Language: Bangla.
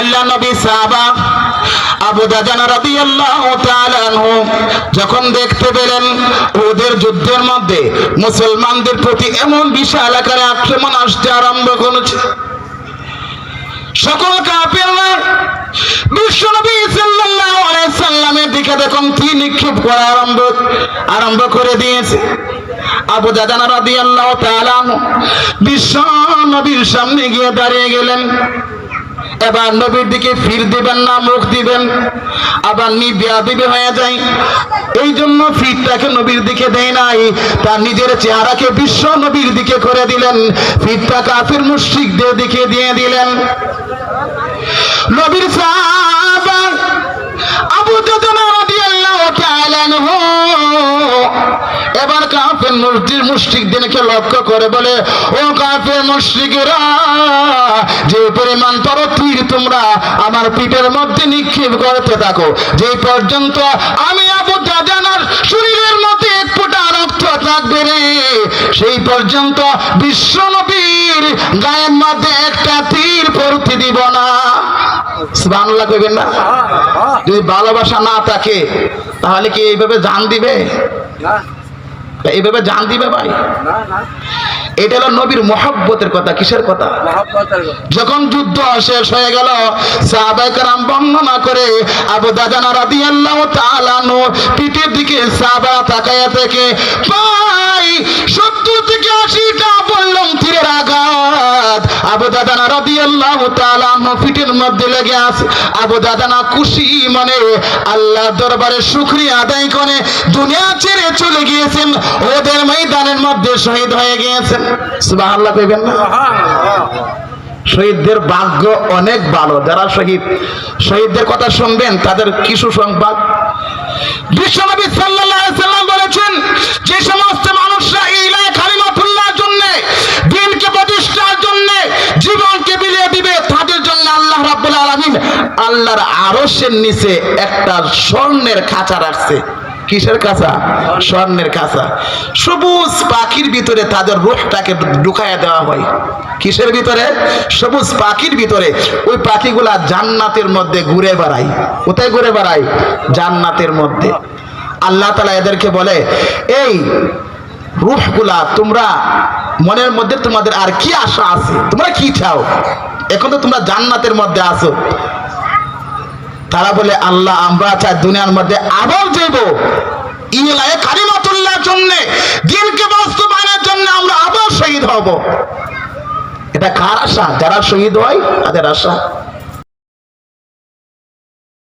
আল্লাহ নবী সাহাবা আবু দাজানা রাদিয়াল্লাহু তাআলা আনহু যখন দেখতে পেলেন ওদের যুদ্ধের মধ্যে মুসলমানদের প্রতি এমন বিশাল আকারে আক্রমণ আসতে আরম্ভ করেছে, সকল কাফেররা বিশ্বনবী সাল্লাল্লাহু আলাইহি সাল্লামের দিকে দেখুন তীর নিক্ষেপ করা আরম্ভ করে দিয়েছে। আবু দাজানা রাদিয়াল্লাহু তাআলা বিশ্বনবীর সামনে গিয়ে দাঁড়িয়ে গেলেন। এবার নবীর দিকে ফির দিবেন না মুখ দিবেন, আবার বেয়াদবি হয়ে যায়, এই জন্য ফিরটাকে নবীর দিকে দেয় নাই, তার নিজের চেহারাকে বিশ্ব নবীর দিকে করে দিলেন, ফিরটা কাফির মুশরিকদের দিকে দিয়ে দিলেন। নবীর সাহাবা আবু দাজানা রাদিয়াল্লাহু তাআলা আনহু এবার কাফের মুশরিকদেরকে লক্ষ্য করে বলে, ও কাফের মুশরিকরা, যে পরিমাণ তীর তোমরা আমার পিঠের মধ্যে নিক্ষেপ করতে থাকো, যে পর্যন্ত আমি আবু দাজানার শরীরের মধ্যে এক ফোঁটা রক্ত থাকবে রে, সেই পর্যন্ত বিশ্ব নবীর গায়ের মধ্যে একটা তীর পড়তে দিব না। সুবহানাল্লাহ কইবেন না? যদি ভালোবাসা না থাকে তাহলে কি এইভাবে জান দিবে? এইভাবে জান দিবে ভাই? এটা হলো নবীর মহব্বতের কথা। কিসের কথা? যখন যুদ্ধ শেষ হয়ে গেল, সাহাবায়ে কেরাম বর্ণনা করে আবু দাজানা রাদিয়াল্লাহু তাআলা আনহু পিঠের দিকে সাহাবা তাকায়া থেকে ভাই 70 থেকে 80টা বললাম তীরের আঘাত আবু দাজানা রাদিয়াল্লাহু তাআলা আনহু পিঠের মধ্যে লেগে আছে। আবু দাজানা খুশি মনে আল্লাহর দরবারে শুকরিয়া আদায় করে দুনিয়া ছেড়ে চলে গিয়েছেন, ওদের ময়দানের মধ্যে শহীদ হয়ে গিয়েছেন। সুবহানাল্লাহ কইবেন না? শহীদদের ভাগ্য অনেক ভালো, যারা শহীদদের কথা শুনবেন তাদের কিছু সংবাদ। বিশ্বনবী সাল্লাল্লাহু আলাইহি সাল্লাম বলেছেন, যে সমস্ত মানুষরা ইলা কালিমাতুল্লাহর জন্য, দ্বীনকে প্রতিষ্ঠার জন্য জীবনকে বিলিয়ে দিবে, তাদের জন্য আল্লাহ রাব্বুল আলামিন আল্লাহর আরশের নিচে একটা স্বর্ণের খাঁচা রাখছে। কিসের খাঁচা? স্বর্ণের খাঁচা। সবুজ পাখির ভিতরে তাদের রূহটাকে ঢুকাইয়া দেওয়া হয়। কিসের ভিতরে? সবুজ পাখির ভিতরে। ওই পাখিগুলা জান্নাতের মধ্যে ঘুরে বেড়ায়। কোথায় ঘুরে বেড়ায়? জান্নাতের মধ্যে। আল্লাহ তাআলা এদেরকে বলে, এই রূহগুলা তোমরা মনের মধ্যে তোমাদের আর কি আশা আছে, তোমরা কি চাও? এখন তো তোমরা জান্নাতের মধ্যে আছো। তারা বলে, আল্লাহ আমরা চাই দুনিয়ার মধ্যে আবার যাব, ইলায়ে কালিমাতুল্লাহর জন্য, দ্বীনকে বাস্তবায়নের জন্য আমরা আবার শহীদ হব। এটা কার আশা? যারা শহীদ হয় তাদের আশা।